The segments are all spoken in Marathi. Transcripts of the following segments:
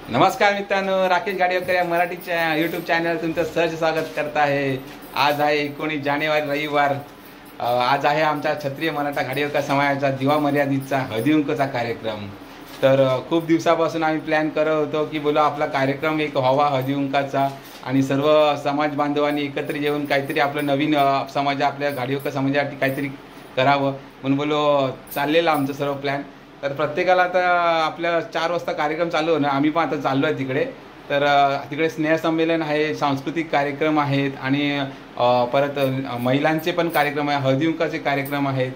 नमस्कार मित्रांनो, राकेश गाडीवकर या मराठी यूट्यूब चॅनल तुमचं सहज स्वागत करत आहे। आज आहे 19 जानेवारी रविवार। आज आहे आमच्या क्षत्रिय मराठा गाडीवकर समाजाचा दिवा मर्यादितचा हळदीकुंकचा कार्यक्रम। तर खूप दिवसापासून आम्ही प्लॅन करत होतो की बोला आपला कार्यक्रम एक व्हावा हळदीकुंकाचा आणि सर्व समाज बांधवांनी एकत्र येऊन काहीतरी आपलं नवीन समाज आपल्या गाडीवकर समाजासाठी काहीतरी करावं म्हणून बोलो चाललेला आमचं सर्व प्लॅन। तर प्रत्येकाला आता आपल्या 4 वाजता कार्यक्रम चालू होणार, आम्ही पण आता चाललो आहे तिकडे। तर तिकडे स्नेहसंमेलन आहे, सांस्कृतिक कार्यक्रम आहेत आणि परत महिलांचे पण कार्यक्रम आहे, हळदीकुंकाचे कार्यक्रम आहेत,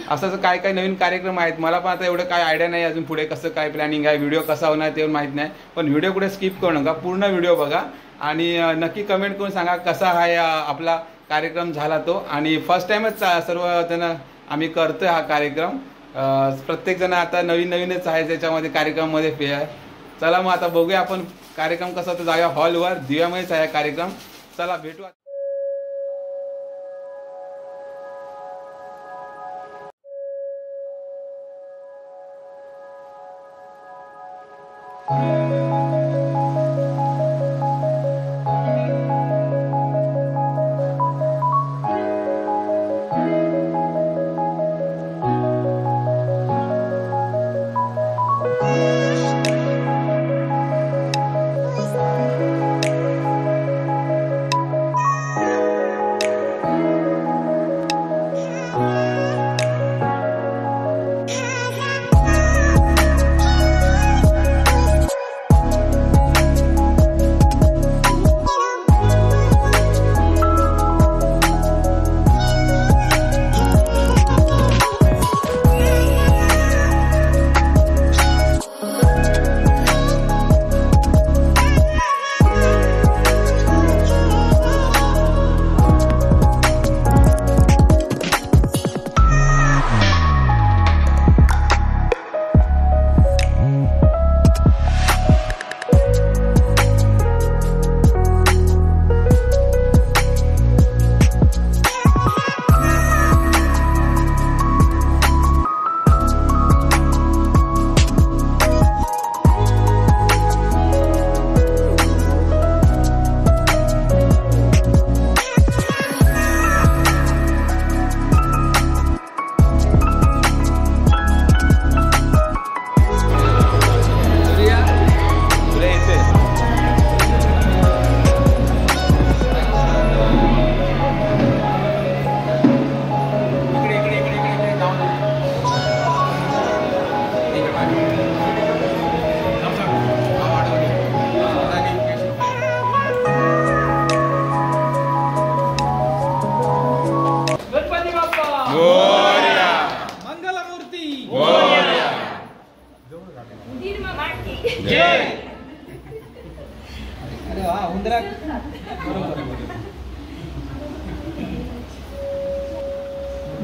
असंच काय काय नवीन कार्यक्रम आहेत। मला पण आता एवढं काय आयडिया नाही अजून पुढे कसं काय प्लॅनिंग आहे, व्हिडिओ कसा होणार ते माहीत नाही, पण व्हिडिओ कुठे स्किप करू नका, पूर्ण व्हिडिओ बघा आणि नक्की कमेंट करून सांगा कसा आहे आपला कार्यक्रम झाला तो। आणि फर्स्ट टाइमच सर्वजण आम्ही करतोय हा कार्यक्रम, प्रत्येक जण आता नवीनच आहे त्याच्यामध्ये कार्यक्रमामध्ये। चला मग आता बघूया आपण कार्यक्रम कसा होता, जाऊया हॉलवर, दिव्यामध्येच आहे कार्यक्रम। चला भेटू।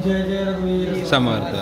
जय जय रघुवीर समर्थ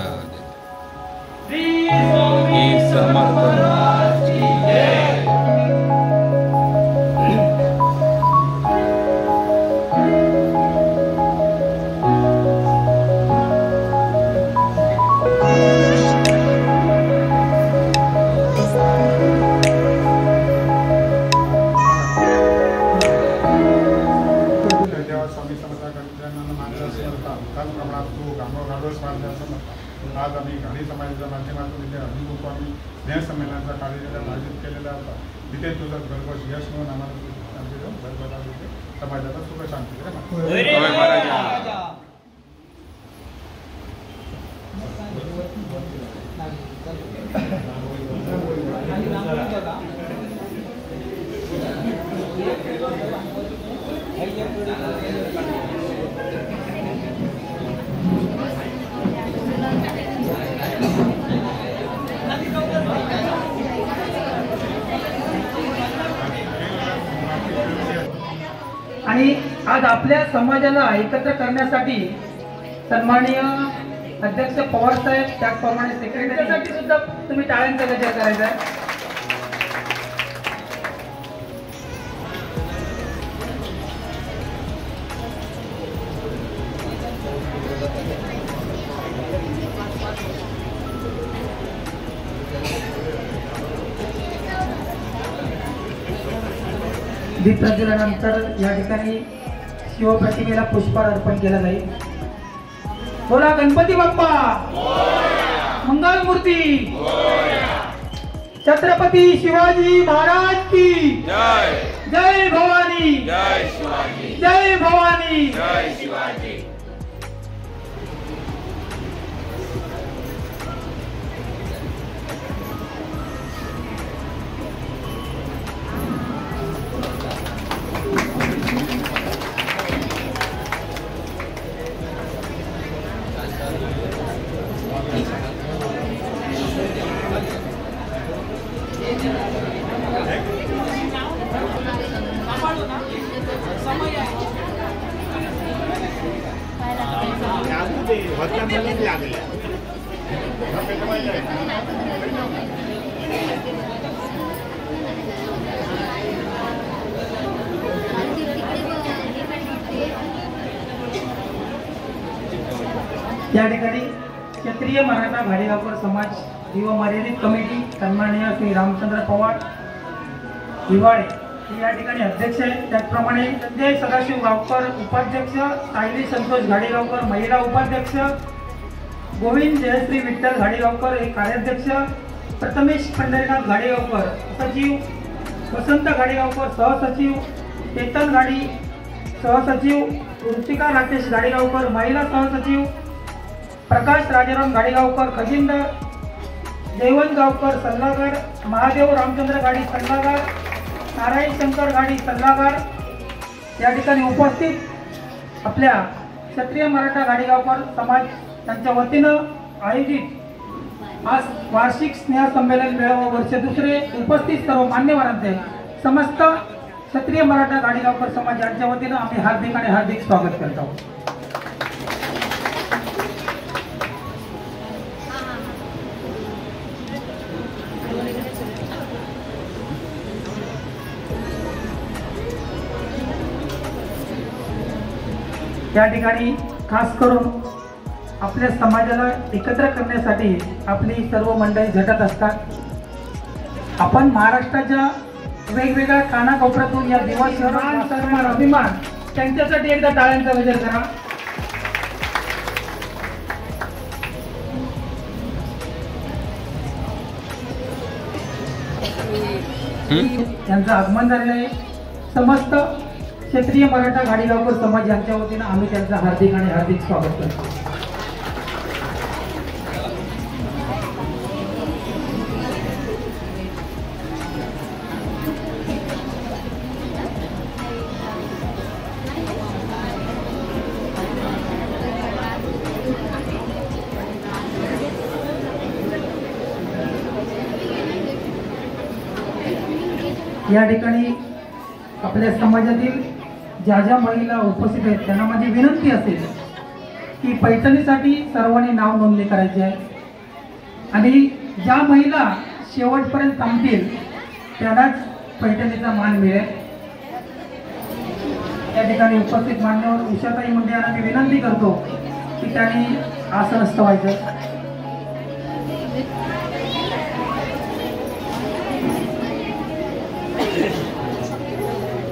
आज आम्ही गाडी समाजाच्या माध्यमातून इथे हळदीकुंकू आम्ही स्नेहसंमेलनाचा कार्यक्रम आयोजित केलेला होता। तिथे तुझं घरपोच यश म्हणून आम्हाला घरपोच समाजाला सुख शांती आणि आज आपल्या समाजाला एकत्र करण्यासाठी सन्माननीय अध्यक्ष पवार साहेब, त्याचप्रमाणे सेक्रेटरीसाठी सुद्धा तुम्ही टाळ्यांचा गजर करायचा आहे। दीप प्रज्वलनानंतर या ठिकाणी शिवप्रतिमेला पुष्पहार अर्पण केला जाईल. बोला गणपती बाप्पा, मंगल मूर्ती, छत्रपती शिवाजी महाराज की जय. जय भवानी, जय शिवाजी, जय भवानी. जय शिवाजी. या ठिकाणी क्षत्रिय मराठा घाडेगावकर समाज दिवा मर्यादित कमिटी सन्माननीय श्री रामचंद्र पवार हिवाळे हे या ठिकाणी अध्यक्ष आहेत. त्याचप्रमाणे संजय सदाशिव गावकर उपाध्यक्ष, सायली संतोष घाडेगावकर महिला उपाध्यक्ष, गोविंद जयश्री विठ्ठल घाडेगावकर हे कार्याध्यक्ष, प्रथमेश पंढरीनाथ घाडेगावकर सचिव, वसंत घाडेगावकर सहसचिव, चेतन घाडी सहसचिव, ऋतिका राकेश घाडेगावकर महिला सहसचिव, प्रकाश राजाराम घाडेगावकर खजिनदार, देवण गावकर सल्लागार, महादेव रामचंद्र गाडी सल्लागार, नारायण शंकर गाडी सल्लागार. या ठिकाणी उपस्थित आपल्या क्षत्रिय मराठा घाडेगावकर समाज यांच्या वतीनं आयोजित आज वार्षिक स्नेह संमेलन मेळावा वर्ष दुसरे उपस्थित सर्व मान्यवरांचे समस्त क्षत्रिय मराठा घाडेगावकर समाज यांच्या वतीनं आम्ही हार्दिक स्वागत करत आहोत. या ठिकाणी खास करून आपल्या समाजाला एकत्र करण्यासाठी आपली सर्व मंडळी झटत असतात. आपण महाराष्ट्राच्या वेगवेगळ्या कानाकोपऱ्यातून या दिवस सन्मान अभिमान त्यांच्यासाठी एकदा टाळ्यांचा गजर करा. त्यांचं आगमन झालेलं आहे. समस्त क्षत्रिय मराठा घाडेगावकर समाज यांच्या वतीनं आम्ही त्यांचं हार्दिक स्वागत करतो. या ठिकाणी आपल्या समाजातील ज्या महिला उपस्थित आहेत त्यांना माझी विनंती असेल की पैठणीसाठी सर्वांनी नाव नोंदणी करायची आहे आणि ज्या महिला शेवटपर्यंत थांबतील त्यांनाच पैठणीचा मान मिळेल. या ठिकाणी उपस्थित मान्यवर उषाताई मुंडे यांना मी विनंती करतो की त्यांनी आसनस्थ व्हायचं.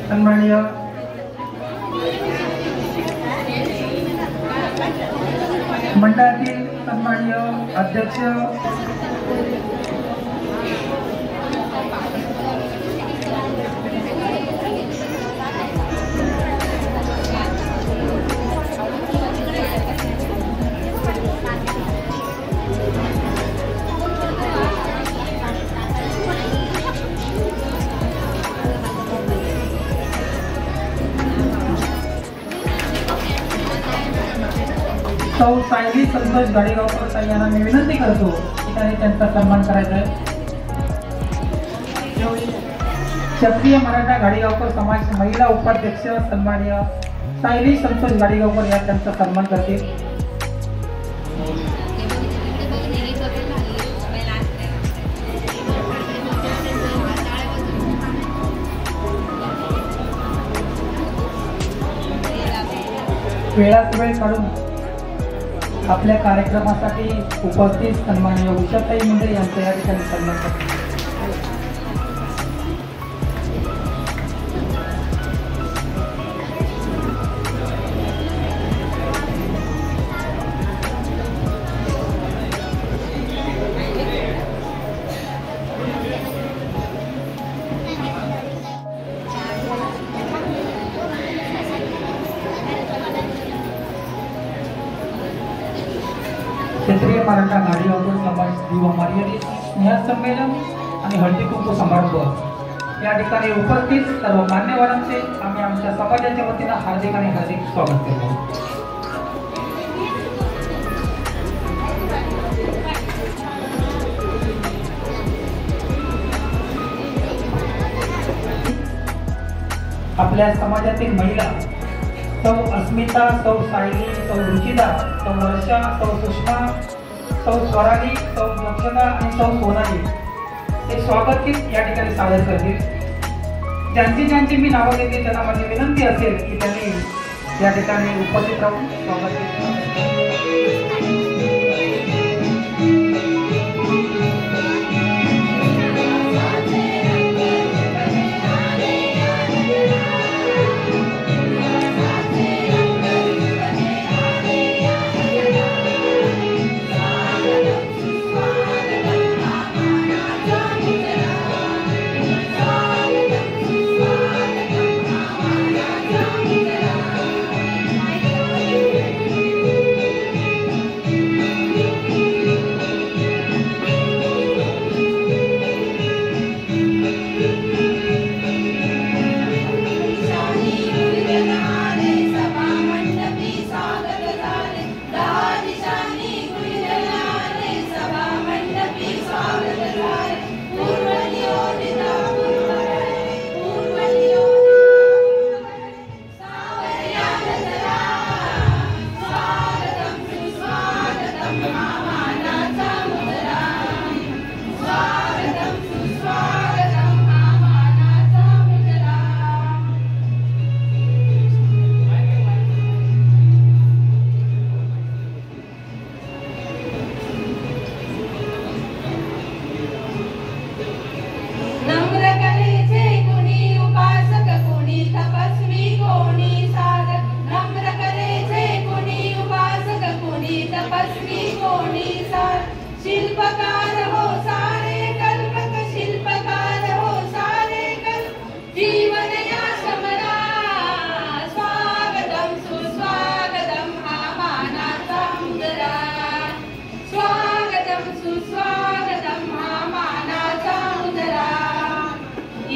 सन्माननीय मंडळातील सन्माननीय अध्यक्ष सौ सायली संतोष घाडेगावकर यांना मी विनंती करतो की त्यांनी त्यांचा सन्मान करायचा आहे. क्षत्रिय मराठा घाडेगावकर समाज महिला उपाध्यक्ष सन्माननीय सायली संतोष घाडेगावकर या त्यांचा सन्मान करतील. वेळात वेळ काढून आपल्या कार्यक्रमासाठी उपस्थित सन्माननीय उषाताई मुंडे यांचा या ठिकाणी सन्मान करतो. मराठा गाडीवापर समाज दिवा मर्यादित स्नेहसंमेलन आणि हळदी कुंकू समारंभ या ठिकाणी उपस्थित सर्व मान्यवरांचे आम्ही आमच्या समाजाच्या वतीनं हार्दिक आणि हार्दिक स्वागत करतो. आपल्या समाजातील महिला सौ अस्मिता, सौ सायली, सौ रुचिता, सौ वर्षा, सौ सुषमा, सौ स्वराली, सौ दक्षता आणि सौ सोनाली हे स्वागत गीत या ठिकाणी सादर करतील. ज्यांची मी नावं घेतली त्यांना माझी विनंती असेल की त्यांनी या ठिकाणी उपस्थित राहून स्वागत गीत.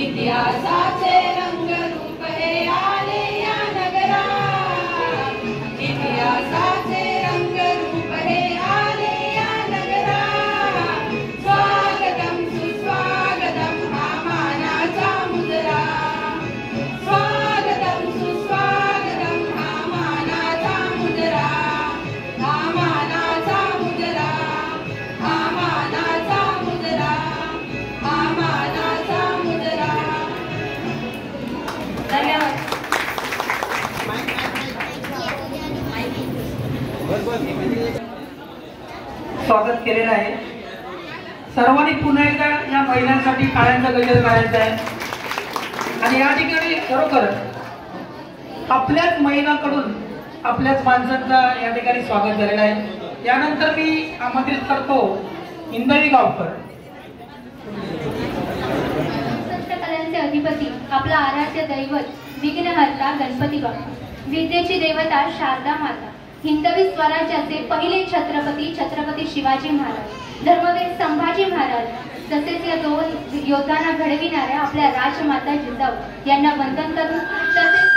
इतिहासाचे रंगरूप हे आले या नगरात, इतिहासाचे रंगरूप हे आले या नगरात. स्वागतम सुस्वागतम हा मानाचा मुजरा, स्वागतम सुस्वागतम हा मानाचा मुजरा, हा मानाचा मुजरा, हा मानाचा मुजरा, हा मानाचा मुजरा. धन्यवाद. स्वागत केलेलं आहे. सर्वांनी पुन्हा एकदा या महिलांसाठी टाळ्यांचा गजर करायचा आहे. आणि या ठिकाणी खरोखर आपल्याच महिलांकडून आपल्याच माणसांचा या ठिकाणी स्वागत झालेलं आहे. यानंतर मी आमंत्रित करतो इंदवी गावकर. कलांचे अधिपती, आपला आराध्य दैवत विघ्नहर्ता गणपती बाप्पा, विद्येची देवता शारदा माता, हिंदवी स्वराज्याचे पहिले छत्रपती छत्रपती शिवाजी महाराज, धर्मवीर संभाजी महाराज, तसेच या दोन योद्धांना घडविणाऱ्या आपल्या राजमाता जिजाऊ यांना वंदन करून, तसेच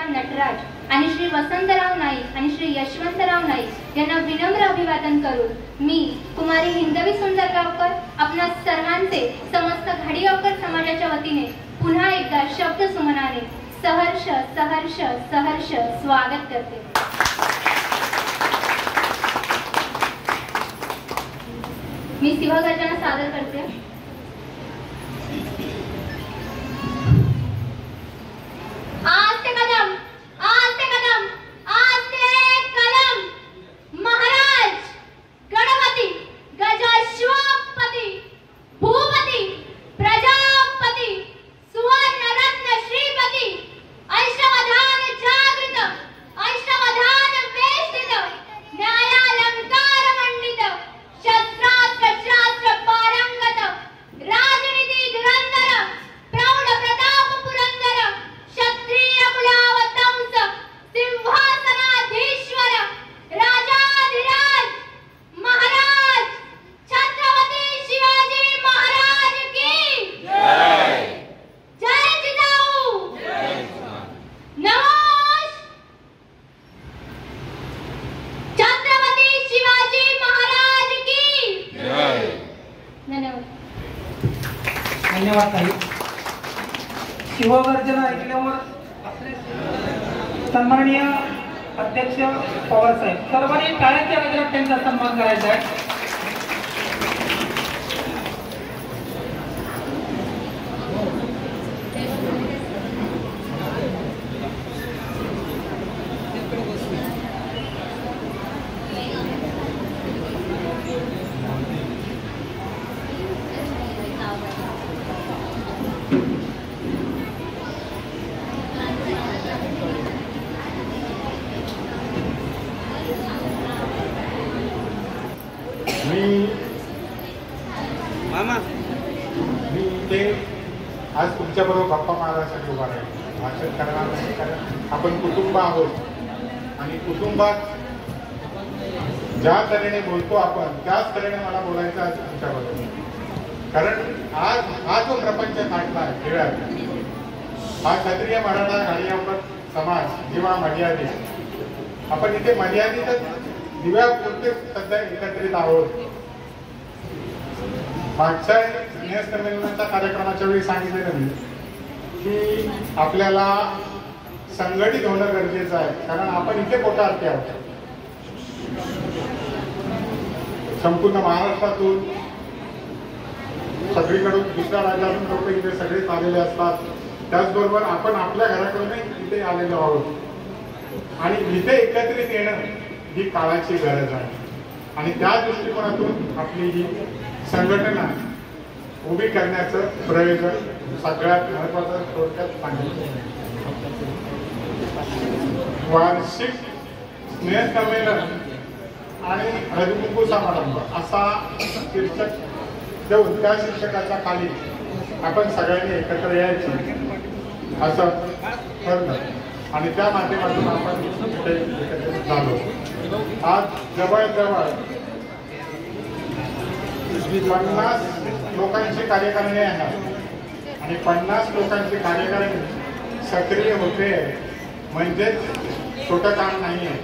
नटराज आणि श्री वसंतराव नाईक आणि श्री यशवंतराव नाईक यांना विनम्र अभिवादन करून मी कुमारी हिंदवी सुंदरगावकर आपणा सर्वांचे समस्त घाडीगावकर समाजाच्या वतीने पुन्हा एकदा शब्द सुमनाने सहर्ष सहर्ष सहर्ष स्वागत करते. मी शिवगर्जना सादर करते. आस्ते कदम, आस्ते कदम, आस्ते कदम. महाराज गणपती गजाश्वपती भूपती प्रजापती सुवर्णरत्न श्रीपती ऐष्टवधान जागृत ऐष्टवधान वेष्टित न्यायालंकार मंडित शस्त्रास्त्र शास्त्र पारंगत धन्यवाद ताई. शिवगर्जना ऐकल्यावर आपले सन्माननीय अध्यक्ष पवार साहेब सर्वांनी टाळ्यांच्या गजरात त्यांचा सन्मान करायचा आहे. मी इथे आज तुमच्याबरोबर गप्पा मारण्यासाठी उभा आहे. भाषण करणार नाही, कारण आपण कुटुंब आहोत आणि कुटुंबात ज्या तऱ्हेने बोलतो आपण त्याच तऱ्हेने मला बोलायचं आहे तुमच्याबरोबर. कारण आज हा जो प्रपंच नाटला आहे खेळात, हा क्षत्रिय मराठा घाडियापर समाज किंवा मर्यादित, आपण इथे मर्यादितच दिव्यापुरते सध्या एकत्रित आहोत. मागच्या स्नेहसंमेलनाच्या कार्यक्रमाच्या वेळी सांगितलेलं मी की आपल्याला संघटित होणं गरजेचं आहे, कारण आपण इथे पोटावरती आहोत. संपूर्ण महाराष्ट्रातून सगळीकडून दुसऱ्या राज्यातून लोक इथे सगळेच आलेले असतात. त्याचबरोबर आपण आपल्या घराकडूनही इथे आलेलो आहोत आणि इथे एकत्रित येणं ही काळाची गरज आहे. आणि त्या दृष्टिकोनातून आपली ही संघटना उभी करण्याचं प्रयोजन सगळ्यात महत्वाचं थोडक्यात सांगितलं. वार्षिक स्नेहसंमेलन आणि हळदीकुंकू समारंभ असा शीर्षक देऊन त्या शीर्षकाच्या खाली आपण सगळ्यांनी एकत्र यायची असं ठरलं आणि त्या माध्यमातून आपण इथे एकत्रित झालो. आज जवळजवळ 50 लोकांची कार्यकारिणी आहे आणि 50 लोकांची कार्यकारिणी सक्रिय होते म्हणजेच छोटं काम नाही आहे,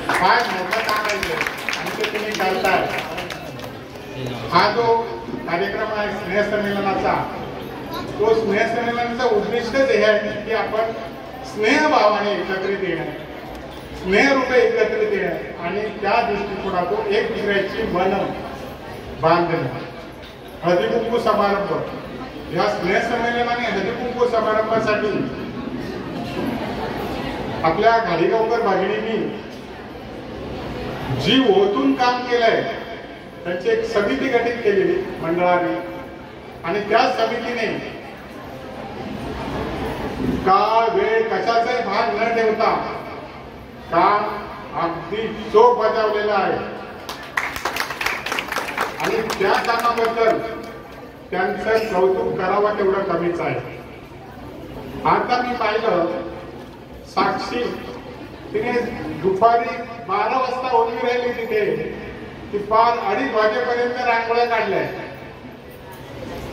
फार मोठं काम आहे आणि ते तुम्ही करताय. हा जो कार्यक्रम आहे स्नेहसंमेलनाचा, तो स्नेहसंमेलनाचा उद्दिष्टच हे आहे की आपण स्नेहभावाने एकत्रित येणं, स्नेहरूपे एकत्रित येणं आणि त्या दृष्टिकोनातून एक दुसऱ्याची मन बांधणं. हळदीकुंकू समारंभ, या स्नेहसंमेलन आणि हळदीकुंकू समारंभासाठी आपल्या घाडीगावकर भगिनींनी जी ओतून काम केलंय त्यांची एक समिती गठीत केलेली मंडळाने आणि त्या समितीने काळ वेळ कशाचाही भाग न ठेवता काम अगदी चोख बजावलेलं आहे आणि त्या कामाबद्दल त्यांचं कौतुक करावं तेवढं कमीच आहे. आता मी पाहिलं साक्षी तिने दुपारी 12 वाजता उभी राहिली तिथे, ती पार 2:30 वाजेपर्यंत रांगोळ्या काढल्या.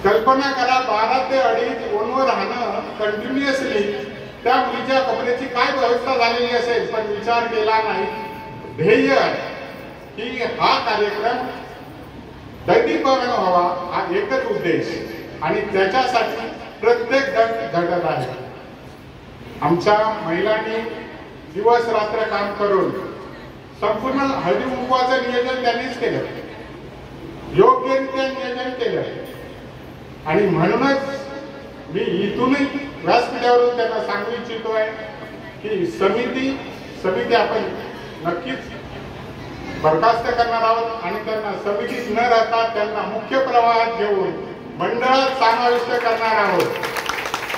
कल्पना करा 12 ते 2:30 ओनवर राहणं कंटिन्युअसली, त्या मुलीच्या कपड्याची काय व्यवस्था झालेली असेल, पण विचार केला नाही. ध्येय की हा कार्यक्रम दैनिकपणे व्हावा हा एकच उद्देश आणि त्याच्यासाठी प्रत्येक जण झटत आहे. आमच्या महिलांनी दिवस रात्र काम करून संपूर्ण हळदी कुंकवाचं नियोजन त्यांनीच केलं, योग्यरित्या नियोजन केलं आणि म्हणूनच मी इथूनही व्यासपीठावरून त्यांना सांगू इच्छितोय की समिती आपण नक्कीच बरखास्त करणार आहोत आणि त्यांना समितीत न राहता त्यांना मुख्य प्रवाहात घेऊन मंडळात समाविष्ट करणार आहोत.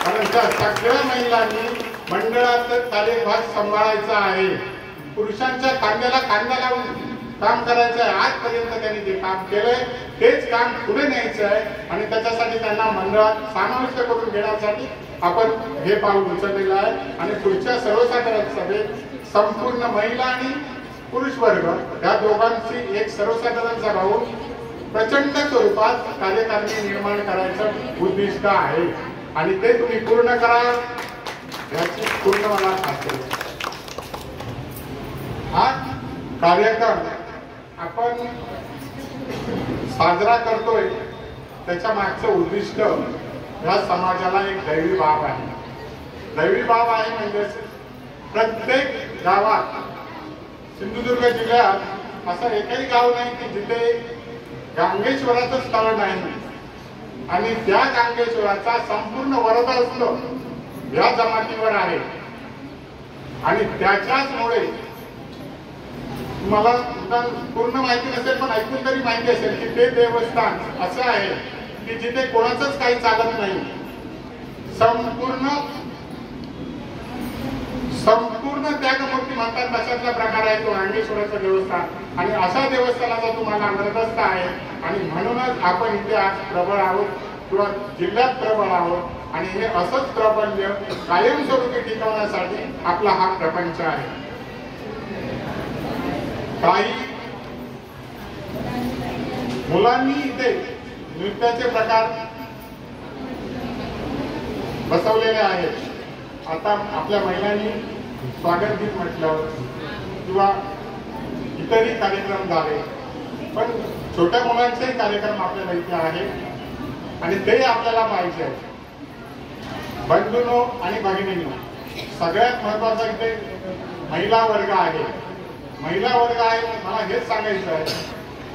कारण त्या सगळ्या महिलांनी मंडळाचा कार्यभाग सांभाळायचा आहे, पुरुषांच्या खांद्याला खांदा लावून काम करायचं आहे. आजपर्यंत त्यांनी जे काम केलंय तेच काम पुढे न्यायचं आहे आणि त्याच्यासाठी त्यांना मंडळात समाविष्ट करून घेण्यासाठी आपण हे पाऊल उचललेलं आहे. आणि पुढच्या सर्वसाधारण सभेत संपूर्ण महिला आणि पुरुष वर्ग या दोघांची एक सर्वसाधारण सभा होऊन प्रचंड स्वरूपात कार्यकारिणी निर्माण करायचं उद्दिष्ट आहे आणि ते तुम्ही पूर्ण करा याची पूर्ण मला खात्री. हा कार्यक्रम आपण साजरा करतोय त्याच्या मागचं उद्दिष्ट ह्या समाजाला एक दैवी बाब आहे. दैवी बाब आहे म्हणजे प्रत्येक गावात, सिंधुदुर्ग जिल्ह्यात असं एकही गाव नाही की जिथे गांगेश्वराचं स्थळ नाही आणि त्या गांगेश्वराचा संपूर्ण वरदहस्त या जमातीवर आहे. आणि त्याच्याचमुळे मला पूर्ण माहिती नसेल पण ऐकून तरी माहिती असेल की ते देवस्थान असं आहे की जिथे कोणाचंच काही चालत नाही. संपूर्ण त्यागमूर्ती म्हणतात तशातला प्रकार आहे तो गांगेश्वराचं देवस्थान. आणि अशा देवस्थानाचा तुम्हाला वरदहस्त आहे आणि म्हणूनच आपण इथे आज प्रबळ आहोत किंवा जिल्ह्यात प्रबळ आहोत. आणि हे असंच प्राबल्य कायमस्वरूपी टिकवण्यासाठी आपला हा प्रपंच आहे. काही मुलांनी इथे नृत्याचे प्रकार बसवलेले आहेत. आता आपल्या महिलांनी स्वागत गीत म्हटलं किंवा इतरही कार्यक्रम झाले, पण छोट्या मुलांचेही कार्यक्रम आपल्याला इथे आहेत आणि ते आपल्याला पाहिजे आहेत. बंधूंनो आणि भगिनींनो, सगळ्यात महत्वाचा इथे महिला वर्ग आहे. महिला वर्ग आहे मला हेच सांगायचं आहे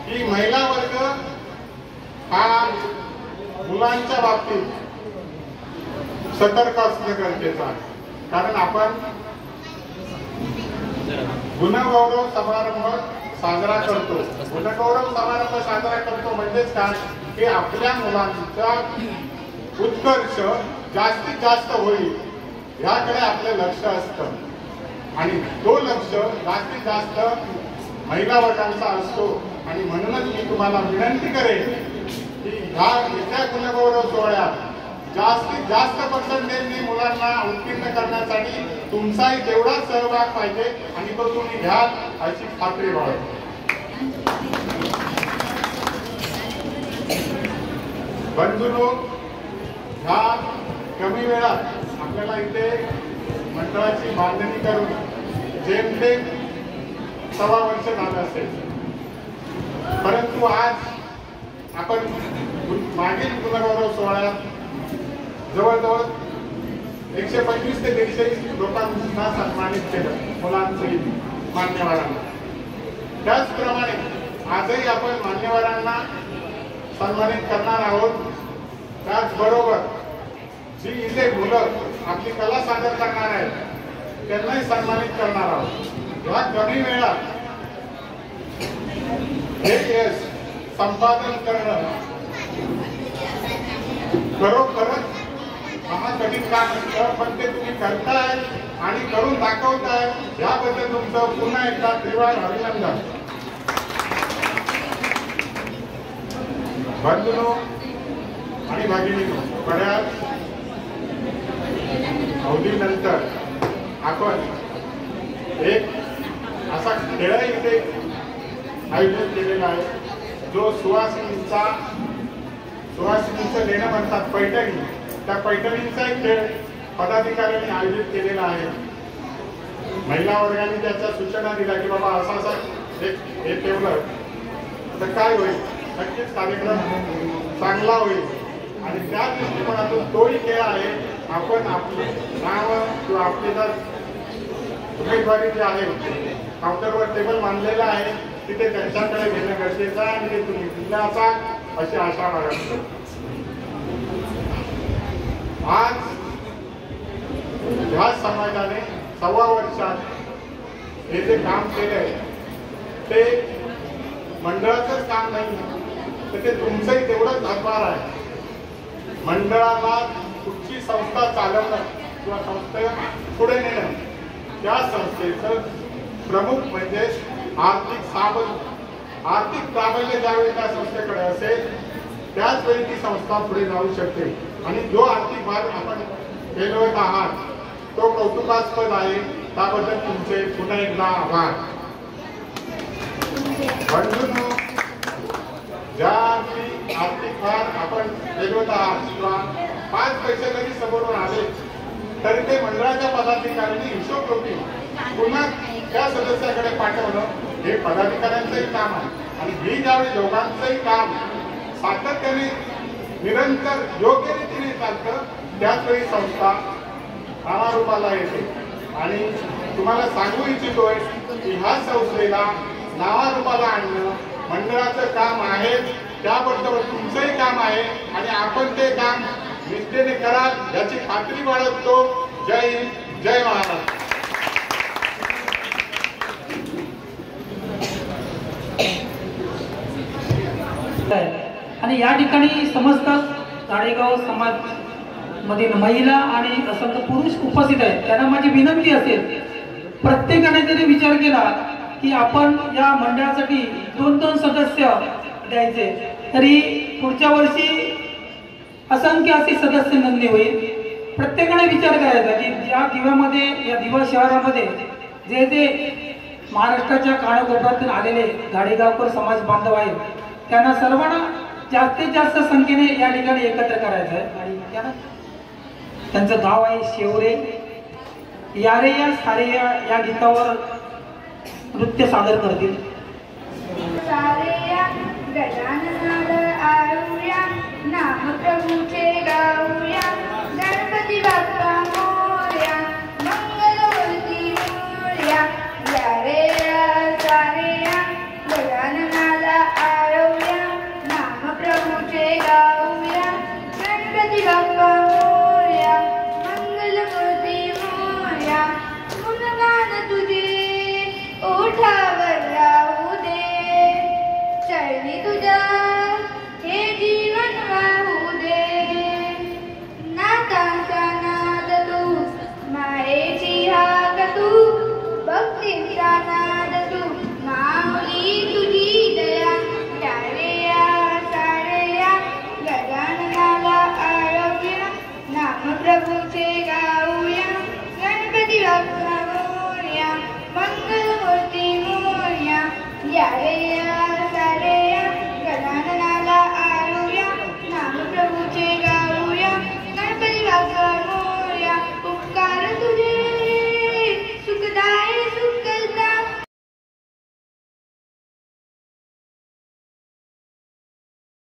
की महिला वर्ग हा मुलांच्या बाबतीत सतर्क असणं गरजेचं आहे. कारण आपण गुणगौरव समारंभ साजरा करतो. गुणगौरव समारंभ साजरा करतो म्हणजेच काय की आपल्या मुलांचा उत्कर्ष जास्तीत जास्त होईल याकडे आपलं लक्ष असतं. आणि तो लक्ष जास्तीत जास्त महिला वर्गांचा असतो. आणि म्हणूनच मी तुम्हाला विनंती करेन की ह्या येत्या गुणगौरव सोहळ्यात जास्तीत जास्त पर्सेंटेजने मुलांना उत्तीर्ण करण्यासाठी तुमचाही तेवढा सहभाग पाहिजे आणि तो तुम्ही घ्याल अशी खात्री बाळगतो. बंधूंनो, ह्या कमी वेळात आपल्याला इथे मंडळाची बांधणी करून जेमतेम 6 वर्ष झालं असेल. परंतु आज आपण मागील गुणगौरव सोहळ्यात जवळजवळ 125 ते 150 लोकांना सन्मानित केलं, मुलांचंही मान्यवरांना. त्याचप्रमाणे आजही आपण मान्यवरांना सन्मानित करणार आहोत. त्याचबरोबर जी इथे मुलं आपली कला सादर करणार आहेत त्यांनाही सन्मानित करणार आहोत. या कमी वेळात हे यश संपादन करणं खरोखरच महाकठीण काम असतं, पण ते तुम्ही करताय आणि करून दाखवताय याबद्दल तुमचं पुन्हा एकदा त्रिवार अभिनंदन. बंधूंनो आणि भगिनींनो, बऱ्याच अवधीनंतर आपण एक असा खेळ इथे आयोजित केलेला आहे जो सुवासिनीचं लेणं म्हणतात पैठणी. त्या पैठणीचा एक खेळ पदाधिकाऱ्यांनी आयोजित केलेला आहे. महिला वर्गाने त्याच्या सूचना दिल्या की बाबा असा असा हे ठेवलं तर काय होईल, नक्कीच कार्यक्रम चांगला होईल. आणि त्या दृष्टिकोनातून तोही खेळ आहे. आपण आपली नावं किंवा आपली जर उमेदवारी जी आहे काउंटरवर टेबल मांडलेला आहे तिथे त्यांच्याकडे घेणं गरजेचं आहे आणि ते तुम्ही दिल्याचा अशी आशा बाळगतो. आज ह्या समाजाने 6 वर्षात हे जे काम केलंय ते मंडळाचंच काम नाही तर ते तुमचंही तेवढंच हातभार आहे. मंडळाला कुठची संस्था चालवणं किंवा संस्था पुढे नेणं त्या संस्थेचं प्रमुख म्हणजे आर्थिक प्राबल्य ज्यावेळी त्या संस्थेकडे असेल त्याच वेळी ती संस्था पुढे जाऊ शकते. आणि जो आर्थिक भाग आपण पेलवत आहात तो कौतुकास्पद आहे. त्याबद्दल तुमचे पुन्हा एकदा आभार. बंधूंनो, ज्या आर्थिक भाग आपण पेलवत आहात किंवा 5 पैसे जरी समोरून आले तरी ते मंडळाच्या पदाधिकाऱ्यांनी हिशोबपोटी पुन्हा त्या सदस्याकडे पाठवणं हे पदाधिकाऱ्यांचंही काम आहे. आणि ही ज्यावेळी दोघांचंही काम सातत्याने निरंतर योग्य रीतीने चालतं त्याच वेळी संस्था नावारूपाला येते. आणि तुम्हाला सांगू इच्छितोय की ह्या संस्थेला नावारूपाला आणणं मंडळाचं काम आहे, त्याबद्दल तुमचंही काम आहे आणि आपण ते काम निष्ठेने कराल याची खात्री बाळगतो. जय हिंद, जय महाराष्ट्र. आणि या ठिकाणी समस्त गाडेगाव समाज मधील महिला आणि असंख्य पुरुष उपस्थित आहेत. त्यांना माझी विनंती असेल, प्रत्येकाने जरी विचार केला की आपण या मंडळासाठी 2-2 सदस्य द्यायचे, तरी पुढच्या वर्षी असंख्य असे सदस्य नोंदणी होईल. प्रत्येकाने विचार करायचा की या दिव्यामध्ये, या दिवा शहरामध्ये जे जे महाराष्ट्राच्या कानाकोपऱ्यातून आलेले गाडेगावकर समाज बांधव आहेत, त्यांना सर्वांना जास्तीत जास्त संख्येने या ठिकाणी एकत्र करायचं आहे. आणि त्यांचं गाव आहे शेवरे. यारे या सारे या गीतावर नृत्य सादर करतील. सारे या गजाननाद आरुया नाम प्रभूचे